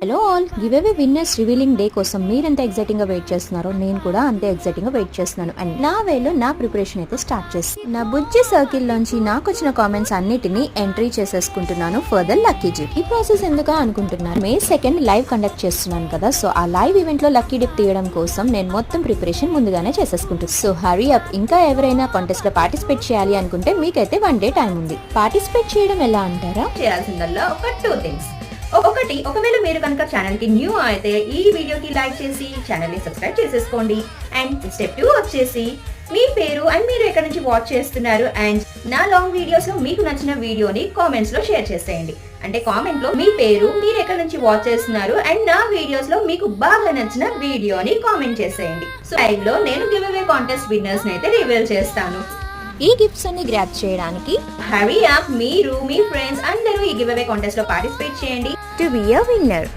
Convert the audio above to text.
Hello all, give away winners revealing day కోసం మీరెంత exciting గా వెయిట్ చేస్తున్నారో నేను కూడా అంతే ఎక్సైటింగ్ గా వెయిట్ చేస్తున్నాను. అండ్ నా వేలో నా ప్రిపరేషన్ అయితే స్టార్ట్ చేస్తాను. నా బుజ్జి సర్కిల్ లోంచి నాకు వచ్చిన కామెంట్స్ అన్నిటిని ఎంట్రీ చేసేసుకుంటున్నాను ఫర్ ద లక్కీ డిప్. ఈ ప్రాసెస్ ఎందుకు అనుకుంటున్నాను, May 2 లైవ్ కండక్ట్ చేస్తున్నాను కదా, సో ఆ లైవ్ ఈవెంట్ లో లక్కీ డిప్ తీయడం కోసం నేను మొత్తం ప్రిపరేషన్ ముందుగానే చేసేసుకుంటున్నాను. So hurry up. ఇంకా ఎవరైనా కాంటెస్ట్ లో పార్టిసిపేట్ చేయాలి అనుకుంటే మీకైతే 1 day టైం ఉంది. పార్టిసిపేట్ చేయడం ఎలా అంటారా, చేయాల్సిందల్లా ఒక 2 things. ఒకటి, ఒకవేళ మీరు కనుక ఛానల్ కి న్యూ అయితే ఈ వీడియోకి లైక్ చేసి ఛానల్ ని సబ్స్క్రైబ్ చేసేసుకోండి. అండ్ స్టెప్ 2 వచ్చేసి మీ పేరు అండ్ మీరు ఎక్కడి నుంచి వాచ్ చేస్తున్నారు అండ్ నా లాంగ్ వీడియోస్ లో మీకు నచ్చిన వీడియోని కామెంట్స్ లో షేర్ చేసేయండి. అంటే కామెంట్ లో మీ పేరు, మీరు ఎక్కడి నుంచి వాచ్ చేస్తున్నారు అండ్ నా వీడియోస్ లో మీకు బాగా నచ్చిన వీడియోని కామెంట్ చేసేయండి. సో లైవ్ లో నేను గివ్ అవే కాంటెస్ట్ విన్నర్స్ ని అయితే రివీల్ చేస్తాను. ఈ గిఫ్ట్స్ అన్ని గ్రాప్ చేయడానికి హరీ అప్. మీరు మీ ఫ్రెండ్స్ అందరూ ఈ గివ్ అవే కాంటెస్ట్ లో పార్టిసిపేట్ చేయండి టు బి ఎ విన్నర్.